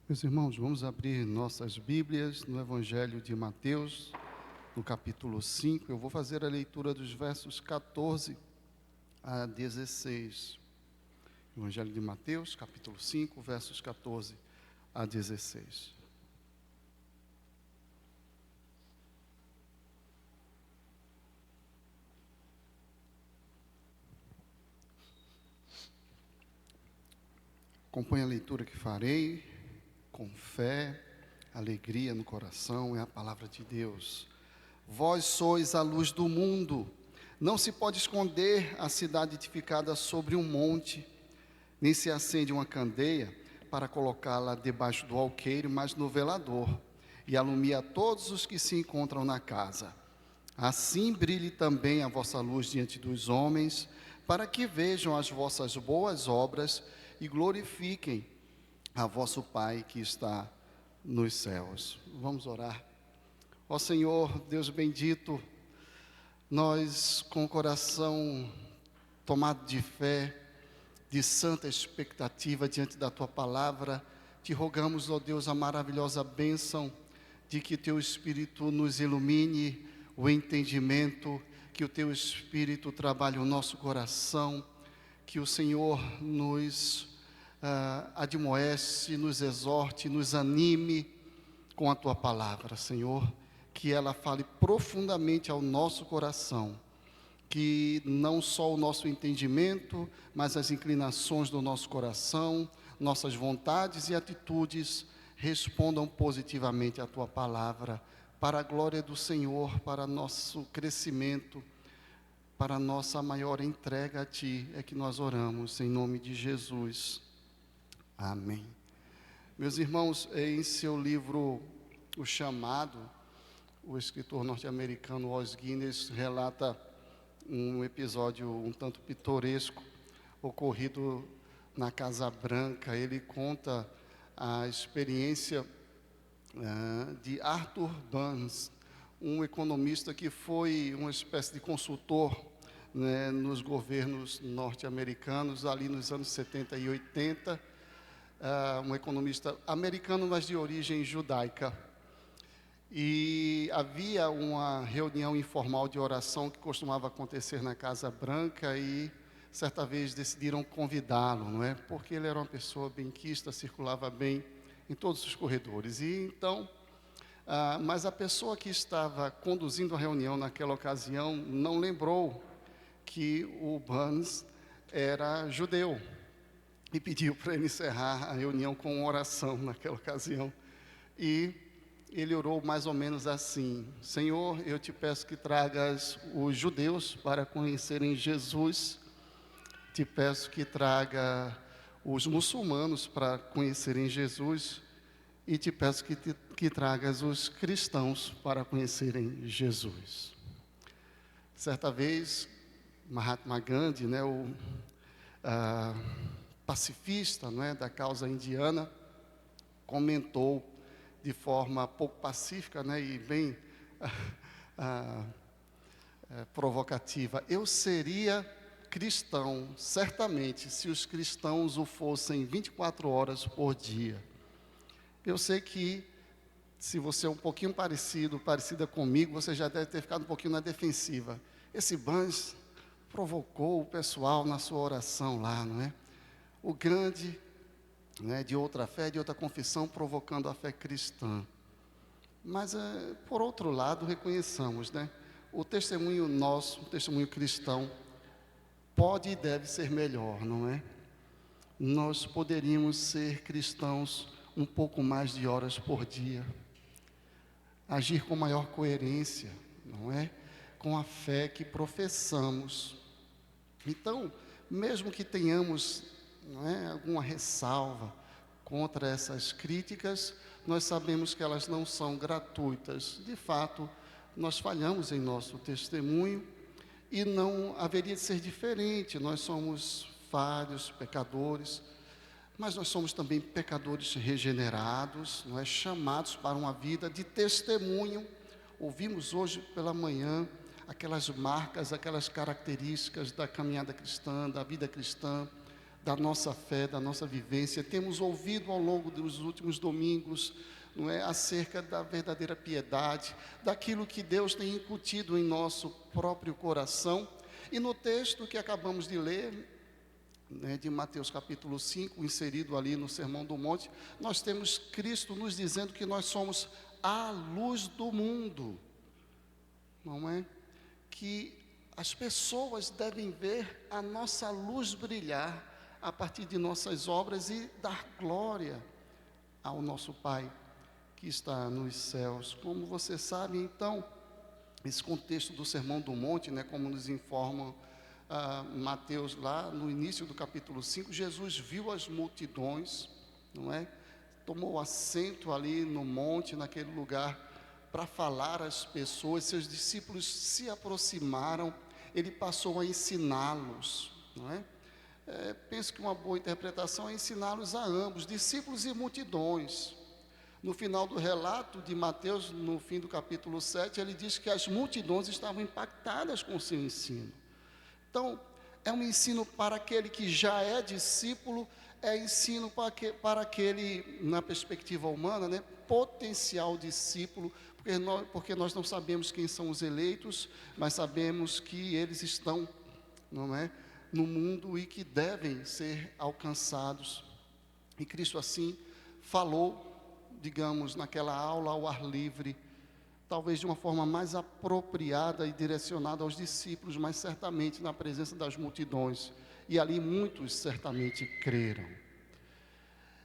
Meus irmãos, vamos abrir nossas Bíblias no Evangelho de Mateus, no capítulo 5. Eu vou fazer a leitura dos versos 14 a 16. Evangelho de Mateus, capítulo 5, versos 14 a 16. Acompanhe a leitura que farei, com fé, alegria no coração, é a palavra de Deus. Vós sois a luz do mundo. Não se pode esconder a cidade edificada sobre um monte, nem se acende uma candeia para colocá-la debaixo do alqueire, mas no velador, e alumia a todos os que se encontram na casa. Assim brilhe também a vossa luz diante dos homens, para que vejam as vossas boas obras e glorifiquem a vosso Pai que está nos céus. Vamos orar. Ó Senhor, Deus bendito, nós com o coração tomado de fé, de santa expectativa diante da Tua palavra, te rogamos, ó Deus, a maravilhosa bênção de que Teu Espírito nos ilumine o entendimento, que o Teu Espírito trabalhe o nosso coração, que o Senhor nos admoeste, nos exorte, nos anime com a Tua palavra, Senhor, que ela fale profundamente ao nosso coração, que não só o nosso entendimento, mas as inclinações do nosso coração, nossas vontades e atitudes respondam positivamente à Tua palavra, para a glória do Senhor, para nosso crescimento, para a nossa maior entrega a Ti, é que nós oramos, em nome de Jesus. Amém. Meus irmãos, em seu livro O Chamado, o escritor norte-americano Os Guinness relata um episódio um tanto pitoresco ocorrido na Casa Branca. Ele conta a experiência de Arthur Burns, um economista que foi uma espécie de consultor, né, nos governos norte-americanos ali nos anos 70 e 80, um economista americano, mas de origem judaica. E havia uma reunião informal de oração que costumava acontecer na Casa Branca e certa vez decidiram convidá-lo, não é? Porque ele era uma pessoa benquista, circulava bem em todos os corredores. E então, mas a pessoa que estava conduzindo a reunião naquela ocasião não lembrou que o Burns era judeu e pediu para ele encerrar a reunião com uma oração naquela ocasião. E ele orou mais ou menos assim: Senhor, eu te peço que tragas os judeus para conhecerem Jesus, te peço que traga os muçulmanos para conhecerem Jesus, e te peço que tragas os cristãos para conhecerem Jesus. Certa vez, Mahatma Gandhi, né, o pacifista, não é, da causa indiana, comentou de forma pouco pacífica, né, e bem provocativa: eu seria cristão, certamente, se os cristãos o fossem 24 horas por dia. Eu sei que, se você é um pouquinho parecida comigo, você já deve ter ficado um pouquinho na defensiva. Esse Burns provocou o pessoal na sua oração lá, não é? O grande, né, de outra fé, de outra confissão, provocando a fé cristã. Mas, por outro lado, reconheçamos, né, o testemunho nosso, o testemunho cristão, pode e deve ser melhor, não é? Nós poderíamos ser cristãos um pouco mais de horas por dia, agir com maior coerência, não é? Com a fé que professamos. Então, mesmo que tenhamos, não é, alguma ressalva contra essas críticas, nós sabemos que elas não são gratuitas. De fato, nós falhamos em nosso testemunho e não haveria de ser diferente. Nós somos falhos, pecadores, mas nós somos também pecadores regenerados, não é, chamados para uma vida de testemunho. Ouvimos hoje pela manhã aquelas marcas, aquelas características da caminhada cristã, da vida cristã, da nossa fé, da nossa vivência. Temos ouvido ao longo dos últimos domingos, não é, acerca da verdadeira piedade, daquilo que Deus tem incutido em nosso próprio coração. E no texto que acabamos de ler, né, de Mateus capítulo 5, inserido ali no Sermão do Monte, nós temos Cristo nos dizendo que nós somos a luz do mundo, não é? Que as pessoas devem ver a nossa luz brilhar a partir de nossas obras e dar glória ao nosso Pai que está nos céus. Como você sabe, então, esse contexto do Sermão do Monte, né, como nos informa Mateus lá no início do capítulo 5, Jesus viu as multidões, não é? Tomou assento ali no monte, naquele lugar, para falar às pessoas. Seus discípulos se aproximaram, ele passou a ensiná-los, não é? Penso que uma boa interpretação é ensiná-los a ambos, discípulos e multidões. No final do relato de Mateus, no fim do capítulo 7, ele diz que as multidões estavam impactadas com o seu ensino. Então, é um ensino para aquele que já é discípulo, é ensino para aquele, na perspectiva humana, né, potencial discípulo, porque nós não sabemos quem são os eleitos, mas sabemos que eles estão, não é, no mundo e que devem ser alcançados. E Cristo assim falou, digamos, naquela aula ao ar livre, talvez de uma forma mais apropriada e direcionada aos discípulos, mas certamente na presença das multidões, e ali muitos certamente creram.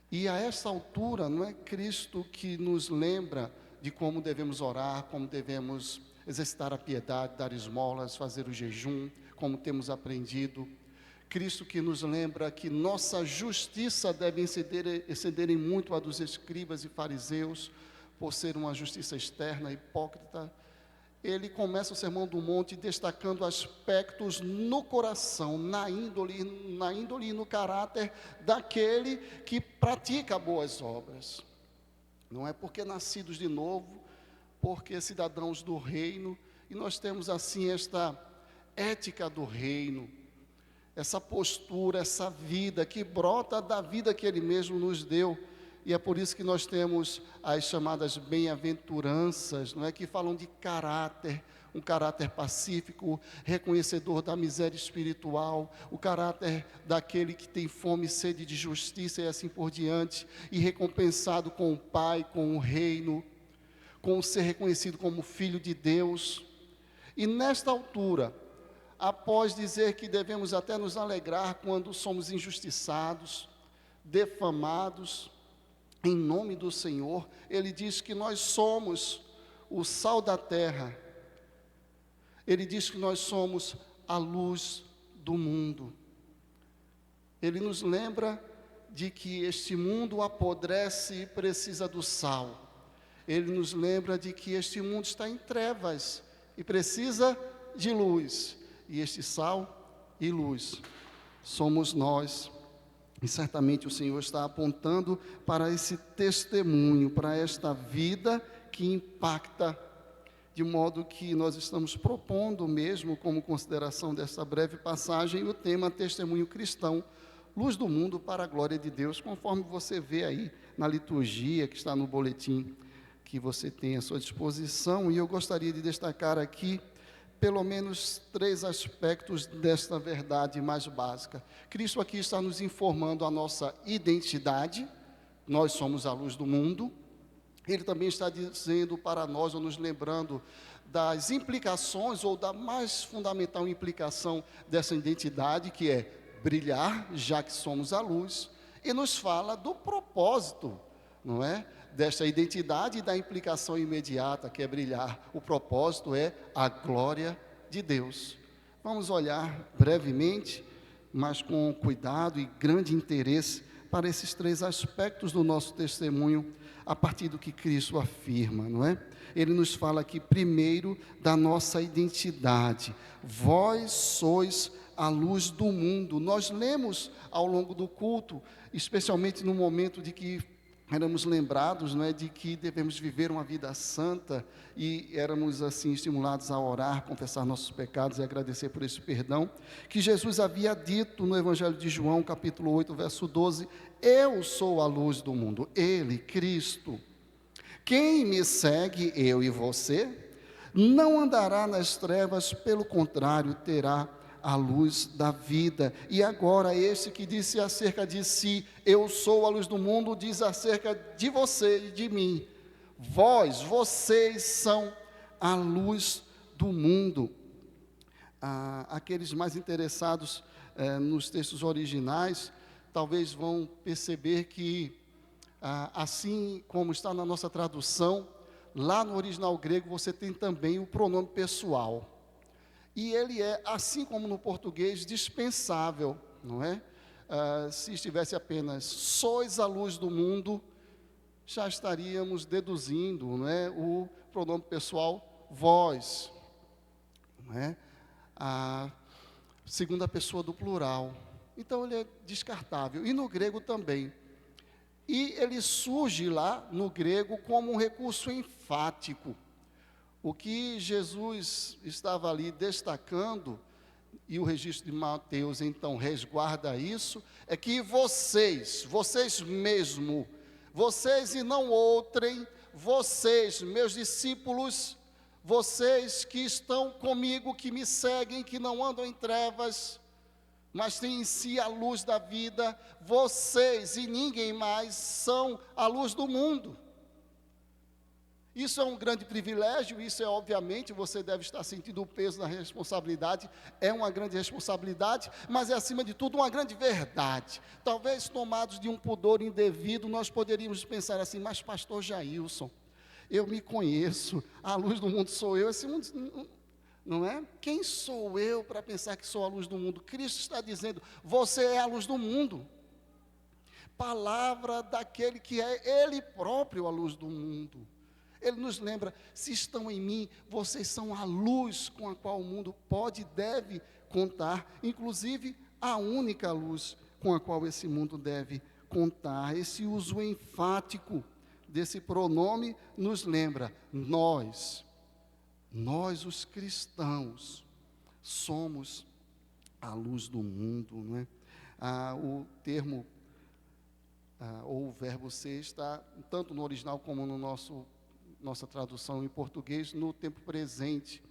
E a essa altura, não é Cristo que nos lembra de como devemos orar, como devemos exercitar a piedade, dar esmolas, fazer o jejum, como temos aprendido. Cristo que nos lembra que nossa justiça deve exceder em muito a dos escribas e fariseus, por ser uma justiça externa, hipócrita. Ele começa o Sermão do Monte destacando aspectos no coração, na índole e no caráter daquele que pratica boas obras. Não é porque nascidos de novo, porque cidadãos do reino, e nós temos assim esta ética do reino, essa postura, essa vida que brota da vida que Ele mesmo nos deu. E é por isso que nós temos as chamadas bem-aventuranças, não é, que falam de caráter, um caráter pacífico, reconhecedor da miséria espiritual, o caráter daquele que tem fome e sede de justiça e assim por diante, e recompensado com o Pai, com o reino, com o ser reconhecido como filho de Deus. E nesta altura, após dizer que devemos até nos alegrar quando somos injustiçados, defamados, em nome do Senhor, ele diz que nós somos o sal da terra. Ele diz que nós somos a luz do mundo. Ele nos lembra de que este mundo apodrece e precisa do sal. Ele nos lembra de que este mundo está em trevas e precisa de luz. E este sal e luz somos nós. E certamente o Senhor está apontando para esse testemunho, para esta vida que impacta, de modo que nós estamos propondo mesmo, como consideração dessa breve passagem, o tema testemunho cristão, luz do mundo para a glória de Deus, conforme você vê aí na liturgia que está no boletim que você tem à sua disposição. E eu gostaria de destacar aqui pelo menos 3 aspectos desta verdade mais básica. Cristo aqui está nos informando a nossa identidade, nós somos a luz do mundo. Ele também está dizendo para nós, ou nos lembrando das implicações, ou da mais fundamental implicação dessa identidade, que é brilhar, já que somos a luz, e nos fala do propósito, não é? Desta identidade e da implicação imediata, que é brilhar. O propósito é a glória de Deus. Vamos olhar brevemente, mas com cuidado e grande interesse, para esses 3 aspectos do nosso testemunho, a partir do que Cristo afirma, não é? Ele nos fala aqui primeiro da nossa identidade. Vós sois a luz do mundo. Nós lemos ao longo do culto, especialmente no momento de que éramos lembrados, não é, de que devemos viver uma vida santa, e éramos assim estimulados a orar, confessar nossos pecados e agradecer por esse perdão, que Jesus havia dito no Evangelho de João, capítulo 8, verso 12: eu sou a luz do mundo. Ele, Cristo, quem me segue, eu e você, não andará nas trevas, pelo contrário, terá a luz da vida. E agora, esse que disse acerca de si, eu sou a luz do mundo, diz acerca de você e de mim: vocês são a luz do mundo. Aqueles mais interessados nos textos originais, talvez vão perceber que, assim como está na nossa tradução, lá no original grego você tem também o pronome pessoal. E ele é, assim como no português, dispensável, não é? Se estivesse apenas sois a luz do mundo, já estaríamos deduzindo, não é, o pronome pessoal vós, não é? A segunda pessoa do plural. Então ele é descartável. E no grego também. E ele surge lá no grego como um recurso enfático. O que Jesus estava ali destacando, e o registro de Mateus então resguarda isso, é que vocês mesmo, vocês e não outrem, vocês, meus discípulos, vocês que estão comigo, que me seguem, que não andam em trevas, mas têm em si a luz da vida, vocês e ninguém mais são a luz do mundo. Isso é um grande privilégio, isso é obviamente, você deve estar sentindo o peso da responsabilidade, é uma grande responsabilidade, mas é acima de tudo uma grande verdade. Talvez tomados de um pudor indevido, nós poderíamos pensar assim: mas pastor Jailson, eu me conheço, a luz do mundo sou eu, esse mundo, não é? Quem sou eu para pensar que sou a luz do mundo? Cristo está dizendo: você é a luz do mundo. Palavra daquele que é Ele próprio a luz do mundo. Ele nos lembra: se estão em mim, vocês são a luz com a qual o mundo pode e deve contar, inclusive a única luz com a qual esse mundo deve contar. Esse uso enfático desse pronome nos lembra: nós os cristãos, somos a luz do mundo, não é? O termo, ou o verbo ser, está tanto no original como no nossa tradução em português, no tempo presente,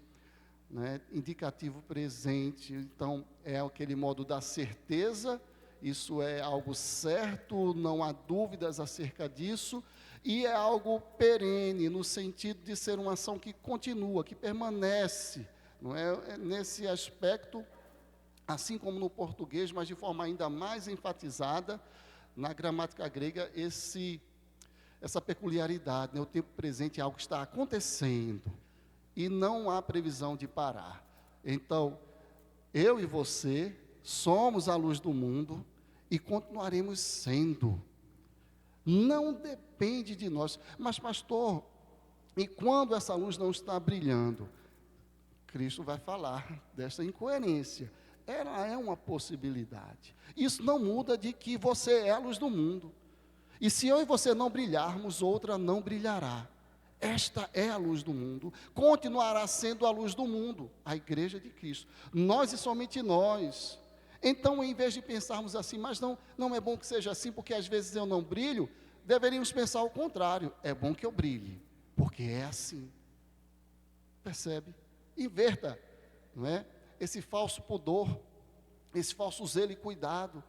né? Indicativo presente. Então, é aquele modo da certeza, isso é algo certo, não há dúvidas acerca disso, e é algo perene, no sentido de ser uma ação que continua, que permanece, não é? Nesse aspecto, assim como no português, mas de forma ainda mais enfatizada, na gramática grega, essa peculiaridade, né? O tempo presente é algo que está acontecendo e não há previsão de parar. Então, eu e você somos a luz do mundo e continuaremos sendo. Não depende de nós. Mas pastor, e quando essa luz não está brilhando? Cristo vai falar dessa incoerência. Ela é uma possibilidade. Isso não muda de que você é a luz do mundo. E se eu e você não brilharmos, outra não brilhará. Esta é a luz do mundo, continuará sendo a luz do mundo, a igreja de Cristo. Nós e somente nós. Então, em vez de pensarmos assim: mas não é bom que seja assim, porque às vezes eu não brilho, deveríamos pensar o contrário: é bom que eu brilhe, porque é assim. Percebe? Inverta, não é? Esse falso pudor, esse falso zelo e cuidado.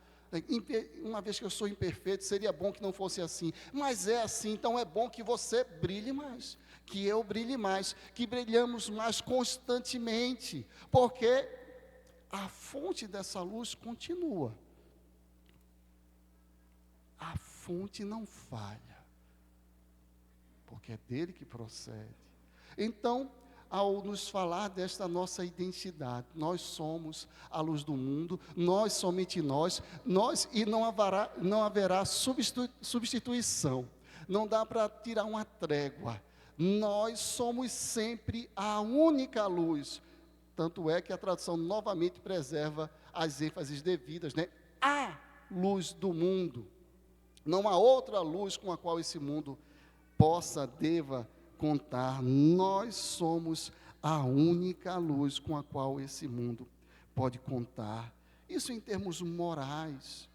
Uma vez que eu sou imperfeito, seria bom que não fosse assim, mas é assim. Então é bom que você brilhe mais, que eu brilhe mais, que brilhamos mais constantemente, porque a fonte dessa luz continua, a fonte não falha, porque é dele que procede. Então, ao nos falar desta nossa identidade, nós somos a luz do mundo, nós, somente nós, e não haverá substituição, não dá para tirar uma trégua, nós somos sempre a única luz. Tanto é que a tradução novamente preserva as ênfases devidas, né? A luz do mundo. Não há outra luz com a qual esse mundo deva contar. Nós somos a única luz com a qual esse mundo pode contar. Isso em termos morais,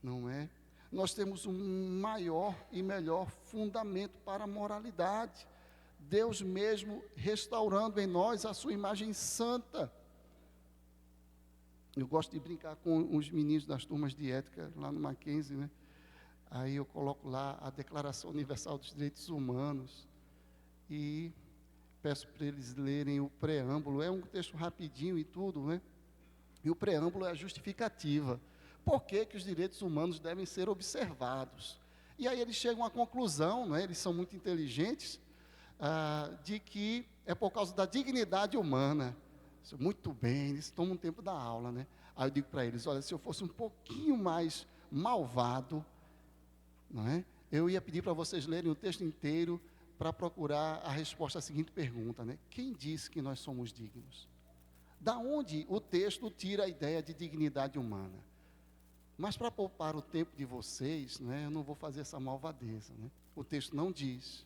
não é? Nós temos um maior e melhor fundamento para a moralidade. Deus mesmo restaurando em nós a sua imagem santa. Eu gosto de brincar com os meninos das turmas de ética, lá no Mackenzie, né? Aí eu coloco lá a Declaração Universal dos Direitos Humanos e peço para eles lerem o preâmbulo. É um texto rapidinho e tudo, né? E o preâmbulo é a justificativa. Por que que os direitos humanos devem ser observados? E aí eles chegam à conclusão, né? Eles são muito inteligentes, de que é por causa da dignidade humana. Muito bem, eles tomam um tempo da aula, né? Aí eu digo para eles, olha, se eu fosse um pouquinho mais malvado, não é? Eu ia pedir para vocês lerem o texto inteiro para procurar a resposta à seguinte pergunta, né? Quem disse que nós somos dignos? Da onde o texto tira a ideia de dignidade humana? Mas para poupar o tempo de vocês, né, eu não vou fazer essa malvadeza, né? O texto não diz.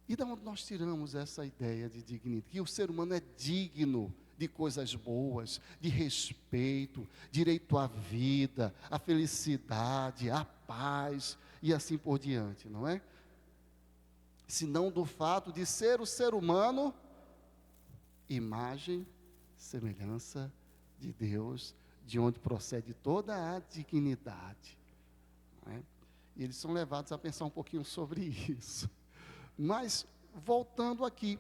E da onde nós tiramos essa ideia de dignidade? Que o ser humano é digno de coisas boas, de respeito, direito à vida, à felicidade, à paz e assim por diante, não é? Senão do fato de ser o ser humano, imagem, semelhança de Deus, de onde procede toda a dignidade, não é? E eles são levados a pensar um pouquinho sobre isso. Mas, voltando aqui,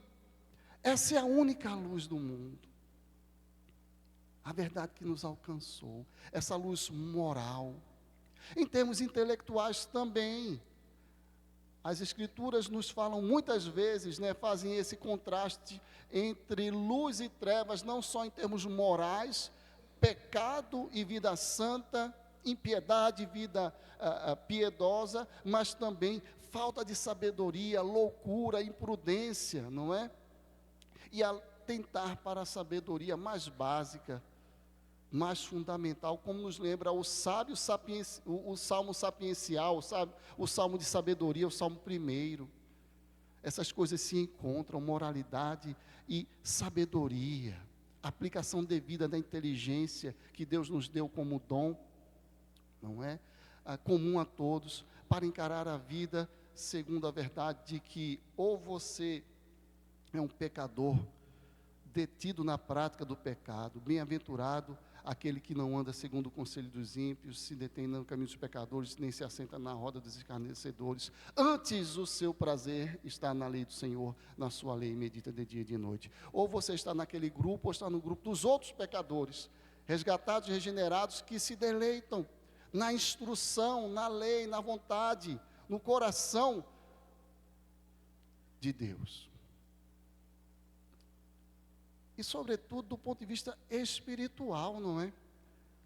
essa é a única luz do mundo. A verdade que nos alcançou, essa luz moral. Em termos intelectuais também, as Escrituras nos falam muitas vezes, né, fazem esse contraste entre luz e trevas, não só em termos morais, pecado e vida santa, impiedade e vida piedosa, mas também falta de sabedoria, loucura, imprudência, não é? E atentar para a sabedoria mais básica, mais fundamental, como nos lembra o sábio o salmo sapiencial, o salmo de sabedoria, o salmo 1. Essas coisas se encontram, moralidade e sabedoria, aplicação devida da inteligência que Deus nos deu como dom, não é? Comum a todos, para encarar a vida segundo a verdade de que ou você é um pecador detido na prática do pecado, bem-aventurado aquele que não anda segundo o conselho dos ímpios, se detém no caminho dos pecadores, nem se assenta na roda dos escarnecedores. Antes o seu prazer está na lei do Senhor, na sua lei medita de dia e de noite. Ou você está naquele grupo, ou está no grupo dos outros pecadores, resgatados e regenerados, que se deleitam na instrução, na lei, na vontade, no coração de Deus. E, sobretudo, do ponto de vista espiritual, não é?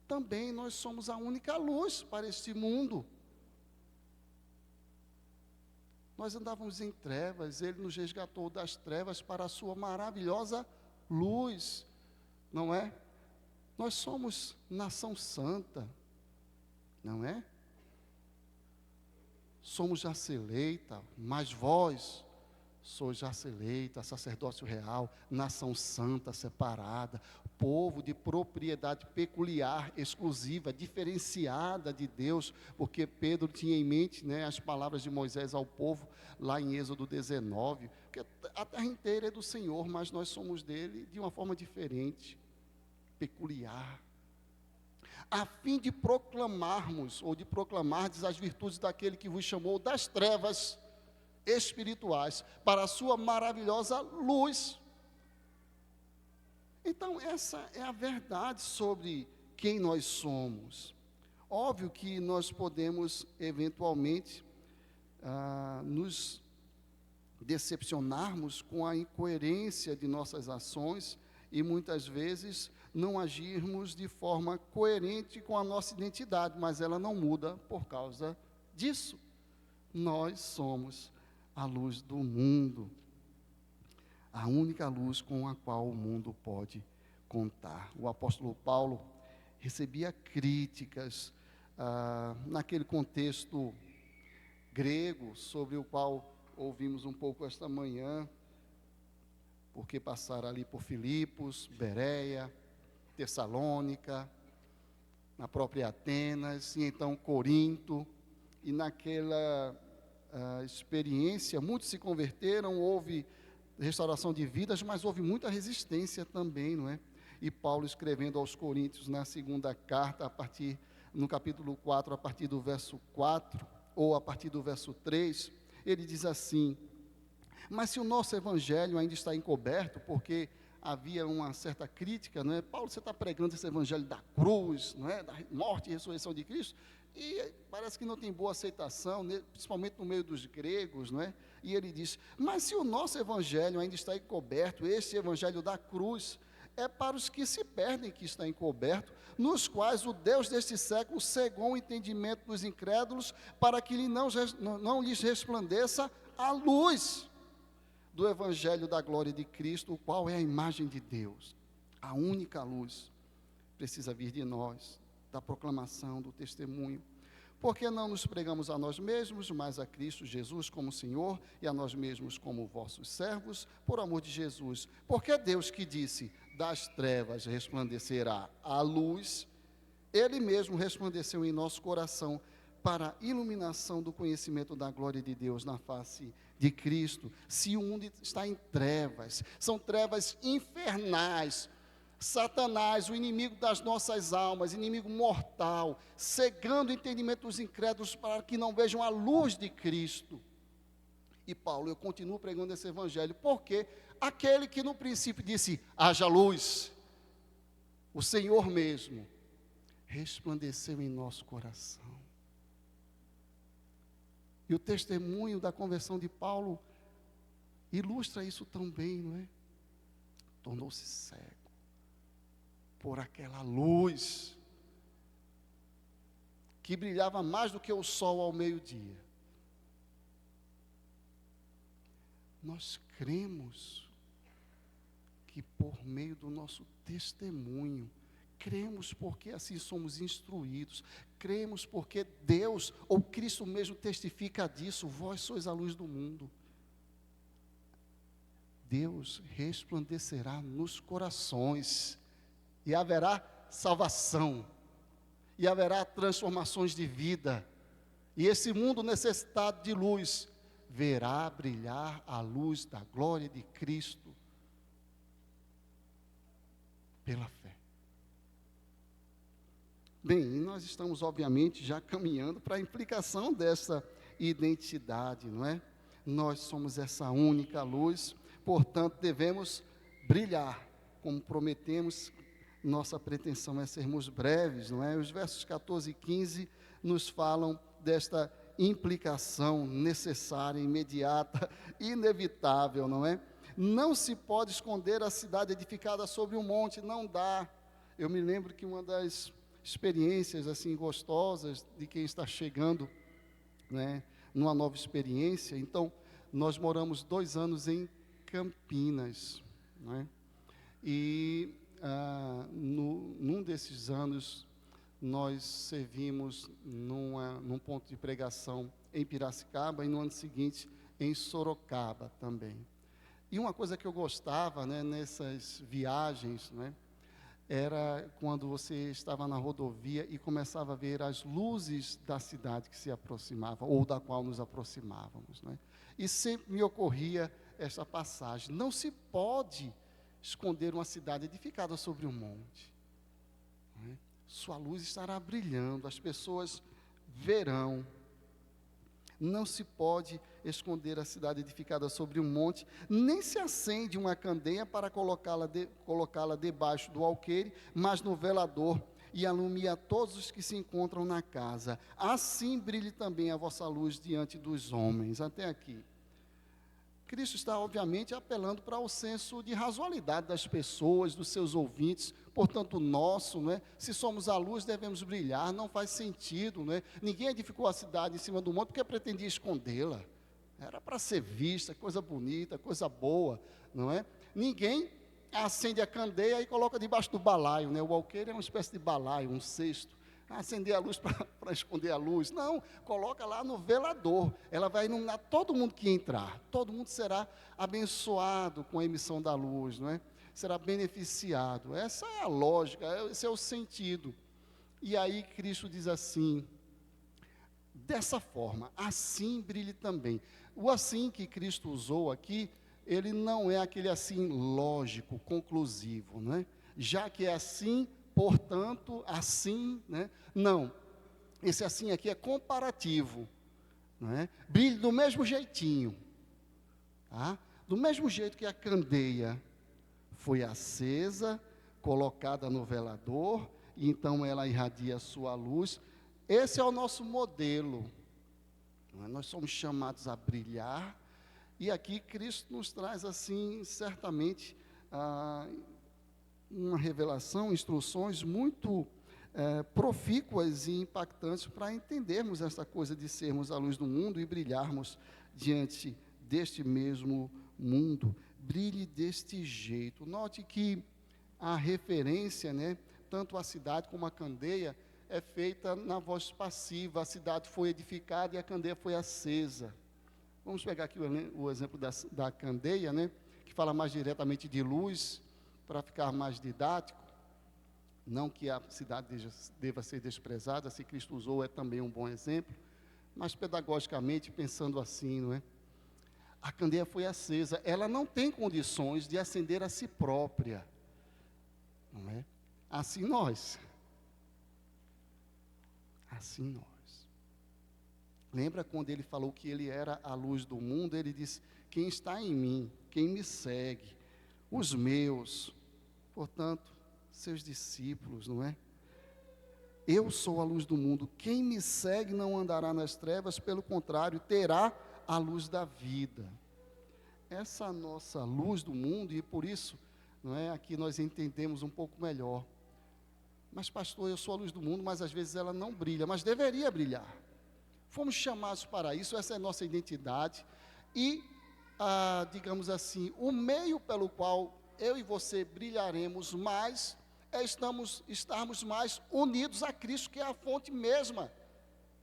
Também nós somos a única luz para este mundo. Nós andávamos em trevas, Ele nos resgatou das trevas para a sua maravilhosa luz, não é? Nós somos nação santa, não é? Somos raça eleita, mas vós sois raça eleita, sacerdócio real, nação santa, separada, povo de propriedade peculiar, exclusiva, diferenciada de Deus, porque Pedro tinha em mente, né, as palavras de Moisés ao povo, lá em Êxodo 19, porque a terra inteira é do Senhor, mas nós somos dele de uma forma diferente, peculiar, a fim de proclamarmos, ou de proclamardes as virtudes daquele que vos chamou das trevas espirituais para a sua maravilhosa luz. Então, essa é a verdade sobre quem nós somos. Óbvio que nós podemos, eventualmente, nos decepcionarmos com a incoerência de nossas ações e, muitas vezes, não agirmos de forma coerente com a nossa identidade, mas ela não muda por causa disso. Nós somos a luz do mundo, a única luz com a qual o mundo pode contar. O apóstolo Paulo recebia críticas naquele contexto grego, sobre o qual ouvimos um pouco esta manhã, porque passaram ali por Filipos, Bereia, Tessalônica, na própria Atenas, e então Corinto, e naquela experiência, muitos se converteram, houve restauração de vidas, mas houve muita resistência também, não é? E Paulo, escrevendo aos Coríntios, na segunda carta, no capítulo 4, a partir do verso 4, ou a partir do verso 3, ele diz assim: mas se o nosso evangelho ainda está encoberto, porque havia uma certa crítica, não é? Paulo, você está pregando esse evangelho da cruz, não é? Da morte e ressurreição de Cristo, e parece que não tem boa aceitação, principalmente no meio dos gregos, não é? E ele diz: mas se o nosso evangelho ainda está encoberto, este evangelho da cruz, é para os que se perdem que está encoberto, nos quais o Deus deste século cegou o entendimento dos incrédulos, para que não lhes resplandeça a luz do evangelho da glória de Cristo, o qual é a imagem de Deus. A única luz precisa vir de nós, da proclamação, do testemunho. Porque não nos pregamos a nós mesmos, mas a Cristo Jesus como Senhor, e a nós mesmos como vossos servos, por amor de Jesus. Porque é Deus que disse: das trevas resplandecerá a luz, Ele mesmo resplandeceu em nosso coração, para a iluminação do conhecimento da glória de Deus na face de Cristo. Se o mundo está em trevas, são trevas infernais, Satanás, o inimigo das nossas almas, inimigo mortal, cegando o entendimento dos incrédulos para que não vejam a luz de Cristo. E Paulo, eu continuo pregando esse evangelho, porque aquele que no princípio disse: haja luz, o Senhor mesmo resplandeceu em nosso coração. E o testemunho da conversão de Paulo ilustra isso tão bem, não é? Tornou-se cego por aquela luz que brilhava mais do que o sol ao meio-dia. Nós cremos que por meio do nosso testemunho, cremos porque assim somos instruídos, cremos porque Deus ou Cristo mesmo testifica disso: vós sois a luz do mundo. Deus resplandecerá nos corações, e haverá salvação, e haverá transformações de vida, e esse mundo necessitado de luz verá brilhar a luz da glória de Cristo pela fé. Bem, e nós estamos obviamente já caminhando para a implicação dessa identidade, não é? Nós somos essa única luz, portanto devemos brilhar, como prometemos. Nossa pretensão é sermos breves, não é? Os versos 14 e 15 nos falam desta implicação necessária, imediata, inevitável, não é? Não se pode esconder a cidade edificada sobre um monte, não dá. Eu me lembro que uma das experiências assim gostosas de quem está chegando, né, numa nova experiência. Então, nós moramos 2 anos em Campinas, né? E num desses anos nós servimos num ponto de pregação em Piracicaba, e no ano seguinte em Sorocaba também. E uma coisa que eu gostava, né, nessas viagens, né, era quando você estava na rodovia e começava a ver as luzes da cidade que se aproximava, ou da qual nos aproximávamos, né? E sempre me ocorria essa passagem: não se pode esconder uma cidade edificada sobre um monte, né? Sua luz estará brilhando, as pessoas verão. Não se pode esconder a cidade edificada sobre um monte, nem se acende uma candeia para colocá-la debaixo do alqueire, mas no velador, e alumia todos os que se encontram na casa. Assim brilhe também a vossa luz diante dos homens. Até aqui. Cristo está, obviamente, apelando para o senso de razoabilidade das pessoas, dos seus ouvintes, portanto, nosso, não é? Se somos a luz, devemos brilhar, não faz sentido, não é? Ninguém edificou a cidade em cima do monte porque pretendia escondê-la. Era para ser vista, coisa bonita, coisa boa, não é? Ninguém acende a candeia e coloca debaixo do balaio, né? O alqueire é uma espécie de balaio, um cesto, acender a luz para esconder a luz. Não, coloca lá no velador. Ela vai iluminar todo mundo que entrar. Todo mundo será abençoado com a emissão da luz, não é? Será beneficiado. Essa é a lógica, esse é o sentido. E aí Cristo diz assim, dessa forma, assim brilhe também. O assim que Cristo usou aqui, ele não é aquele assim lógico, conclusivo, não é? Já que é assim, portanto, assim, né? Não, esse assim aqui é comparativo, não é? Brilhe do mesmo jeitinho, tá? Do mesmo jeito que a candeia foi acesa, colocada no velador, e então ela irradia a sua luz. Esse é o nosso modelo, não é? Nós somos chamados a brilhar, e aqui Cristo nos traz assim, certamente, uma revelação, instruções muito profícuas e impactantes para entendermos essa coisa de sermos a luz do mundo e brilharmos diante deste mesmo mundo. Brilhe deste jeito. Note que a referência, né, tanto a cidade como a candeia, é feita na voz passiva. A cidade foi edificada e a candeia foi acesa. Vamos pegar aqui o exemplo da candeia, né, que fala mais diretamente de luz, para ficar mais didático. Não que a cidade deva ser desprezada, se Cristo usou, é também um bom exemplo, mas pedagogicamente, pensando assim, não é? A candeia foi acesa, ela não tem condições de acender a si própria, não é? Assim nós. Assim nós. Lembra quando ele falou que ele era a luz do mundo? Ele disse, quem está em mim, quem me segue, os meus, portanto, seus discípulos, não é? Eu sou a luz do mundo, quem me segue não andará nas trevas, pelo contrário, terá a luz da vida. Essa nossa luz do mundo, e por isso, não é, aqui nós entendemos um pouco melhor. Mas pastor, eu sou a luz do mundo, mas às vezes ela não brilha, mas deveria brilhar. Fomos chamados para isso, essa é a nossa identidade, e, digamos assim, o meio pelo qual eu e você brilharemos mais, é estarmos mais unidos a Cristo, que é a fonte mesma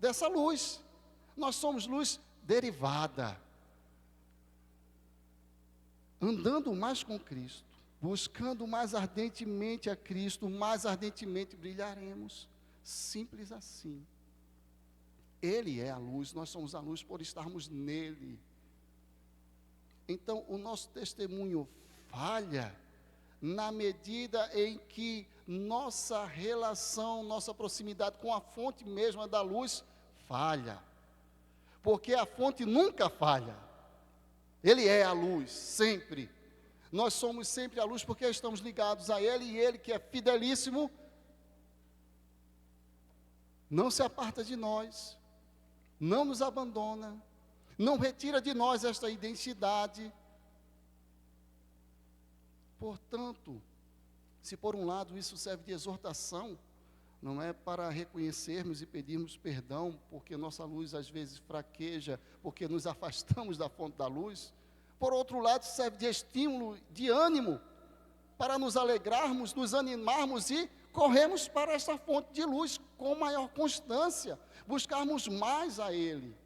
dessa luz. Nós somos luz derivada, andando mais com Cristo, buscando mais ardentemente a Cristo, mais ardentemente brilharemos, simples assim. Ele é a luz, nós somos a luz por estarmos nele. Então, o nosso testemunho falha na medida em que nossa relação, nossa proximidade com a fonte mesma da luz falha. Porque a fonte nunca falha. Ele é a luz, sempre. Nós somos sempre a luz porque estamos ligados a Ele, e Ele, que é fidelíssimo, não se aparta de nós, não nos abandona, não retira de nós esta identidade. Portanto, se por um lado isso serve de exortação, não é para reconhecermos e pedirmos perdão, porque nossa luz às vezes fraqueja, porque nos afastamos da fonte da luz. Por outro lado, serve de estímulo, de ânimo, para nos alegrarmos, nos animarmos e corrermos para essa fonte de luz com maior constância, buscarmos mais a Ele.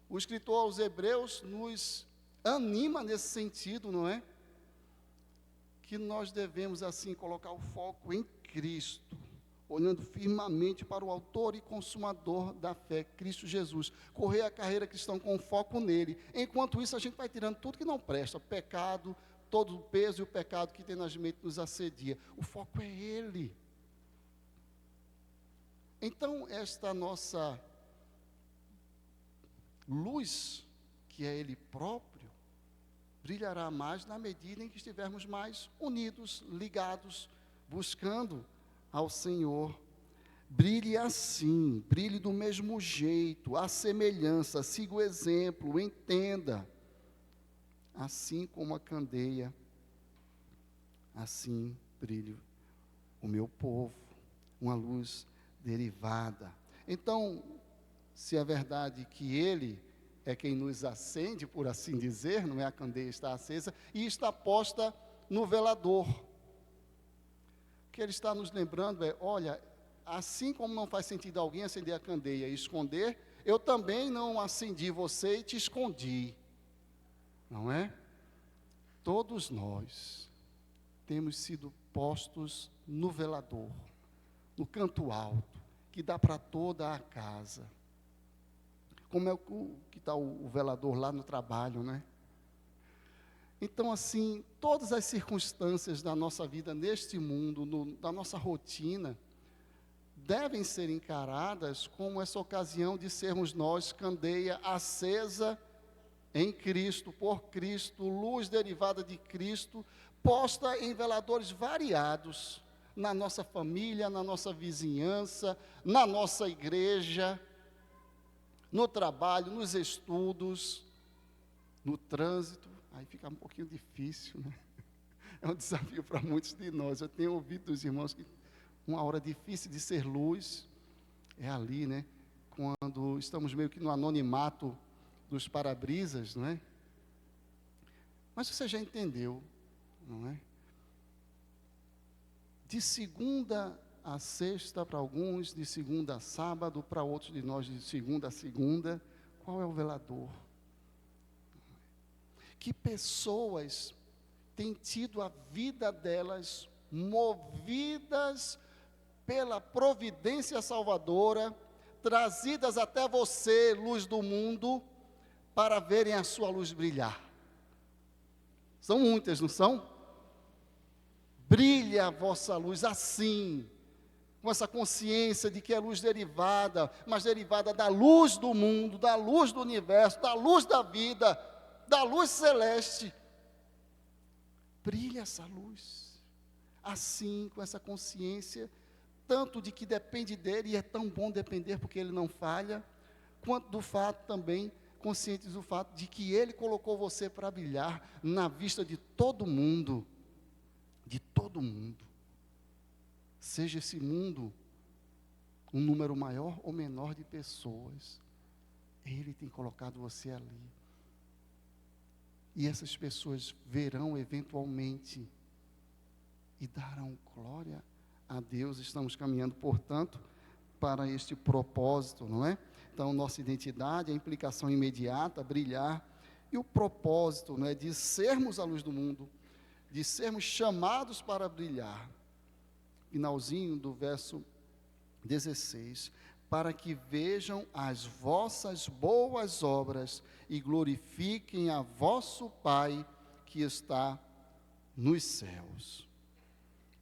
O escritor aos Hebreus nos anima nesse sentido, não é? Que nós devemos assim colocar o foco em Cristo, olhando firmemente para o autor e consumador da fé, Cristo Jesus, correr a carreira cristã com foco nele. Enquanto isso, a gente vai tirando tudo que não presta, pecado, todo o peso e o pecado que tenazmente nos assedia. O foco é Ele. Então, esta nossa luz, que é Ele próprio, brilhará mais na medida em que estivermos mais unidos, ligados, buscando ao Senhor. Brilhe assim, brilhe do mesmo jeito, a semelhança, siga o exemplo, entenda. Assim como a candeia, assim brilhe o meu povo, uma luz derivada. Então, se é verdade que Ele é quem nos acende, por assim dizer, não é? A candeia está acesa e está posta no velador. que ele está nos lembrando é, olha, assim como não faz sentido alguém acender a candeia e esconder, eu também não acendi você e te escondi. Não é? Todos nós temos sido postos no velador, no canto alto, que dá para toda a casa. Como é que está o velador lá no trabalho, né? Então, assim, todas as circunstâncias da nossa vida neste mundo, da nossa rotina, devem ser encaradas como essa ocasião de sermos nós candeia acesa em Cristo, por Cristo, luz derivada de Cristo, posta em veladores variados, na nossa família, na nossa vizinhança, na nossa igreja, no trabalho, nos estudos, no trânsito. Aí fica um pouquinho difícil, né? É um desafio para muitos de nós. Eu tenho ouvido dos irmãos que uma hora difícil de ser luz é ali, né? Quando estamos meio que no anonimato dos para-brisas, não é? Mas você já entendeu, não é? De segunda a sexta para alguns, de segunda a sábado, para outros de nós de segunda a segunda, qual é o velador? Que pessoas têm tido a vida delas movidas pela providência salvadora, trazidas até você, luz do mundo, para verem a sua luz brilhar. São muitas, não são? Brilha a vossa luz assim, com essa consciência de que é luz derivada, mas derivada da luz do mundo, da luz do universo, da luz da vida, da luz celeste. Brilha essa luz, assim, com essa consciência, tanto de que depende dele, e é tão bom depender porque ele não falha, quanto do fato também, conscientes do fato de que ele colocou você para brilhar na vista de todo mundo, seja esse mundo um número maior ou menor de pessoas, ele tem colocado você ali, e essas pessoas verão eventualmente, e darão glória a Deus. Estamos caminhando, portanto, para este propósito, não é? Então, nossa identidade, a implicação imediata, brilhar, e o propósito, não é, de sermos a luz do mundo, de sermos chamados para brilhar. Finalzinho do verso 16, para que vejam as vossas boas obras e glorifiquem a vosso Pai que está nos céus.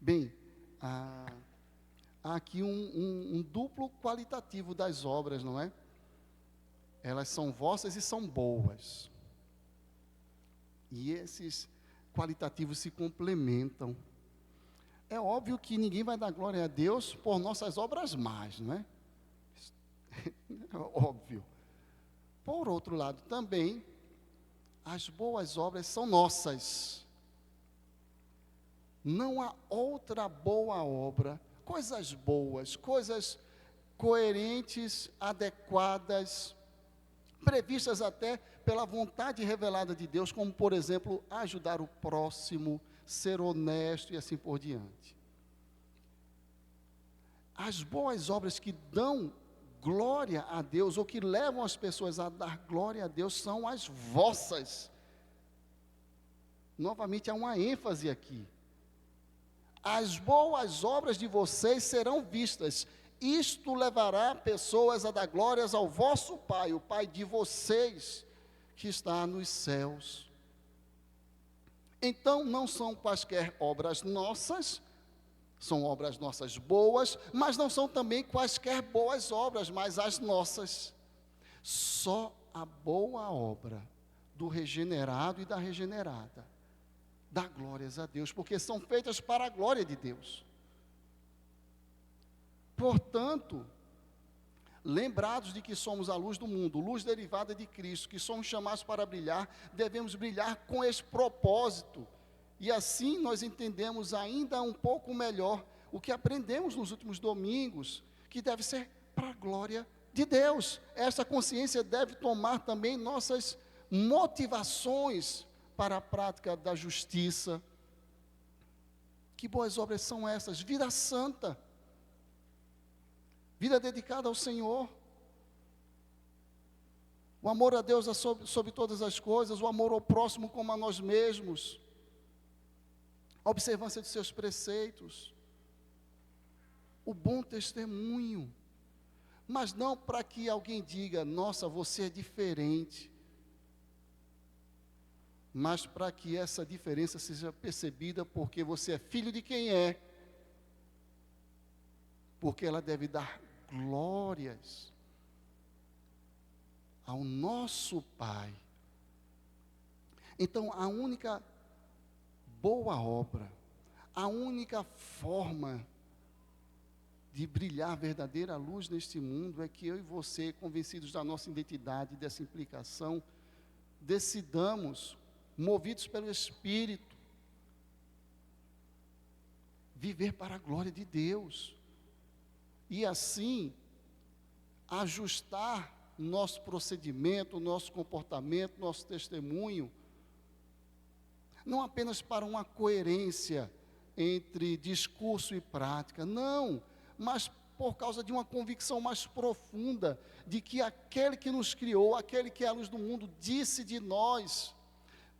Bem, há aqui um duplo qualitativo das obras, não é? Elas são vossas e são boas. E esses qualitativos se complementam. É óbvio que ninguém vai dar glória a Deus por nossas obras más, não é? É óbvio. Por outro lado, também, as boas obras são nossas. Não há outra boa obra, coisas boas, coisas coerentes, adequadas, previstas até pela vontade revelada de Deus, como, por exemplo, ajudar o próximo, ser honesto e assim por diante. As boas obras que dão glória a Deus, ou que levam as pessoas a dar glória a Deus, são as vossas. Novamente, há uma ênfase aqui. As boas obras de vocês serão vistas. Isto levará pessoas a dar glórias ao vosso Pai, o Pai de vocês, que está nos céus. Então, não são quaisquer obras nossas, são obras nossas boas, mas não são também quaisquer boas obras, mas as nossas. Só a boa obra do regenerado e da regenerada dá glórias a Deus, porque são feitas para a glória de Deus. Portanto, lembrados de que somos a luz do mundo, luz derivada de Cristo, que somos chamados para brilhar, devemos brilhar com esse propósito. E assim nós entendemos ainda um pouco melhor o que aprendemos nos últimos domingos, que deve ser para a glória de Deus. Essa consciência deve tomar também nossas motivações para a prática da justiça, Que boas obras são essas? Vida santa, vida dedicada ao Senhor, o amor a Deus é sobre todas as coisas, o amor ao próximo como a nós mesmos, a observância de seus preceitos, o bom testemunho, mas não para que alguém diga, nossa, você é diferente, mas para que essa diferença seja percebida porque você é filho de quem é, porque ela deve dar glórias ao nosso Pai. Então, a única boa obra, a única forma de brilhar verdadeira luz neste mundo é que eu e você, convencidos da nossa identidade, dessa implicação, decidamos, movidos pelo Espírito, viver para a glória de Deus. E assim, ajustar nosso procedimento, nosso comportamento, nosso testemunho, não apenas para uma coerência entre discurso e prática, não, mas por causa de uma convicção mais profunda, de que aquele que nos criou, aquele que é a luz do mundo, disse de nós,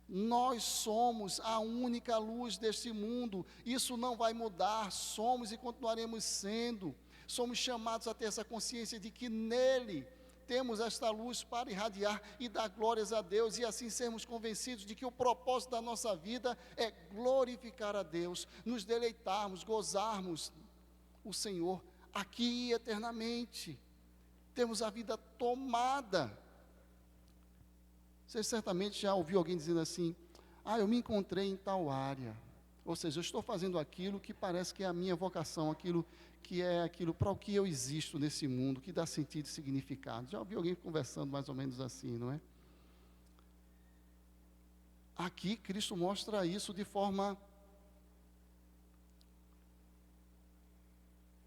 nós somos a única luz deste mundo, isso não vai mudar, somos e continuaremos sendo, somos chamados a ter essa consciência de que nele temos esta luz para irradiar e dar glórias a Deus, e assim sermos convencidos de que o propósito da nossa vida é glorificar a Deus, nos deleitarmos, gozarmos o Senhor aqui e eternamente. Temos a vida tomada. Você certamente já ouviu alguém dizendo assim, eu me encontrei em tal área, ou seja, eu estou fazendo aquilo que parece que é a minha vocação, aquilo que é aquilo para o que eu existo nesse mundo, que dá sentido e significado. Já ouvi alguém conversando mais ou menos assim, não é? Aqui Cristo mostra isso de forma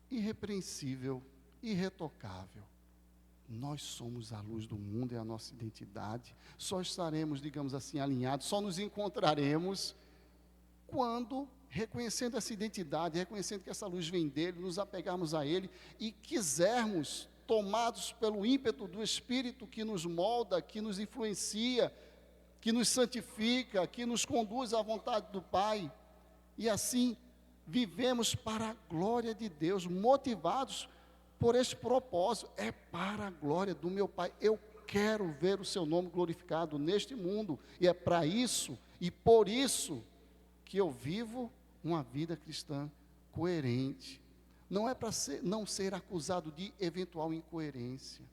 irrepreensível, irretocável. Nós somos a luz do mundo, é a nossa identidade. Só estaremos, digamos assim, alinhados, só nos encontraremos quando, reconhecendo essa identidade, reconhecendo que essa luz vem dele, nos apegarmos a ele e quisermos, tomados pelo ímpeto do Espírito que nos molda, que nos influencia, que nos santifica, que nos conduz à vontade do Pai, e assim vivemos para a glória de Deus, motivados por esse propósito, é para a glória do meu Pai. Eu quero ver o seu nome glorificado neste mundo, e é para isso e por isso que eu vivo uma vida cristã coerente. Não é para não ser acusado de eventual incoerência.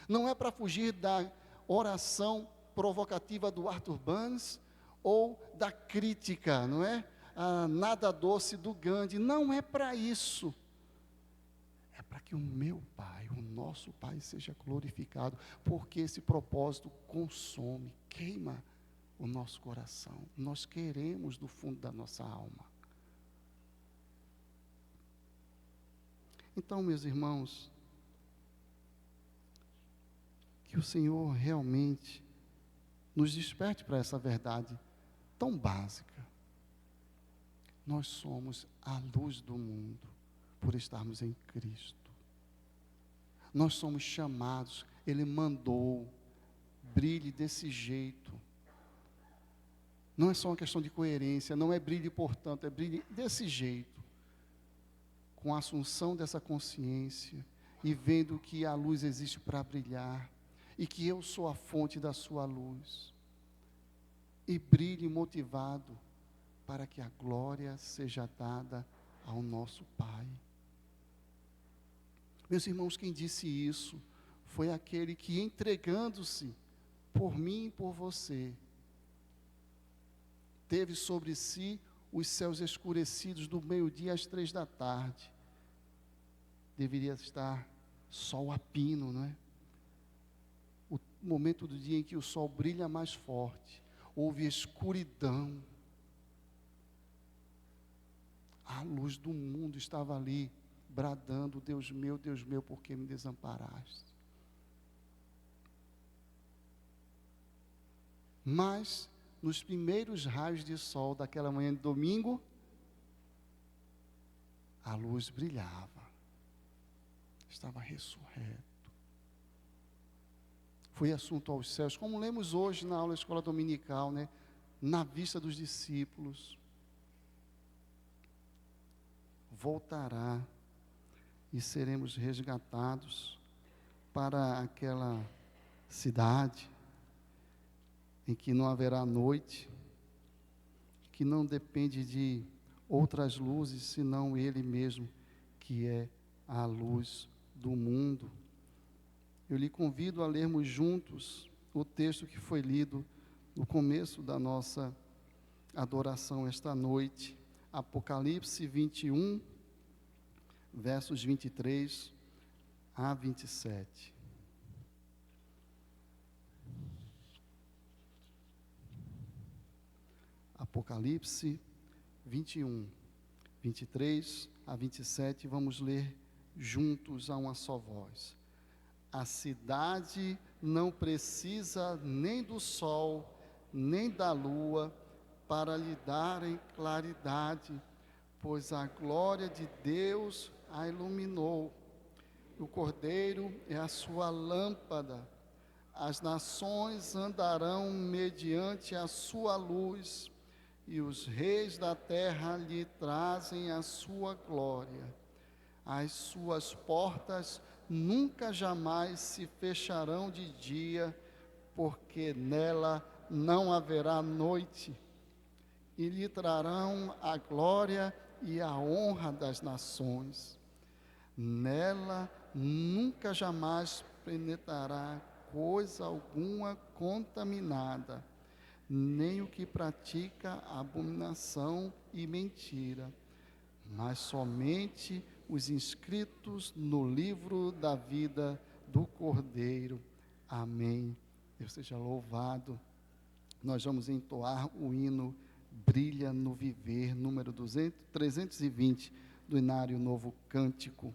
Não é para fugir da oração provocativa do Arthur Burns ou da crítica, não é? Nada doce do Gandhi. Não é para isso. É para que o meu Pai, o nosso Pai, seja glorificado, porque esse propósito consome, queima o nosso coração. Nós queremos do fundo da nossa alma. Então, meus irmãos, que o Senhor realmente nos desperte para essa verdade tão básica. Nós somos a luz do mundo por estarmos em Cristo. Nós somos chamados, Ele mandou, brilhe desse jeito. Não é só uma questão de coerência, não é brilhe portanto, é brilhe desse jeito. Com a assunção dessa consciência e vendo que a luz existe para brilhar e que eu sou a fonte da sua luz. E brilhe motivado para que a glória seja dada ao nosso Pai. Meus irmãos, quem disse isso foi aquele que, entregando-se por mim e por você, teve sobre si os céus escurecidos do meio-dia às 3 da tarde. Deveria estar sol a pino, não é? O momento do dia em que o sol brilha mais forte, houve escuridão. A luz do mundo estava ali, bradando, Deus meu, por que me desamparaste? Mas, nos primeiros raios de sol daquela manhã de domingo, a luz brilhava, estava ressurreto. Foi assunto aos céus, como lemos hoje na aula da escola dominical, né? Na vista dos discípulos. Voltará e seremos resgatados para aquela cidade em que não haverá noite, que não depende de outras luzes, senão Ele mesmo, que é a luz do mundo. Eu lhe convido a lermos juntos o texto que foi lido no começo da nossa adoração esta noite, Apocalipse 21, versos 23 a 27. Apocalipse 21, 23 a 27, vamos ler juntos a uma só voz. A cidade não precisa nem do sol, nem da lua, para lhe darem claridade, pois a glória de Deus a iluminou. O Cordeiro é a sua lâmpada. As nações andarão mediante a sua luz, e os reis da terra lhe trazem a sua glória. As suas portas nunca jamais se fecharão de dia, porque nela não haverá noite. E lhe trarão a glória e a honra das nações. Nela nunca jamais penetrará coisa alguma contaminada, nem o que pratica abominação e mentira, mas somente os inscritos no livro da vida do Cordeiro. Amém. Deus seja louvado. Nós vamos entoar o hino Brilha no Viver, número 320 do Inário Novo Cântico.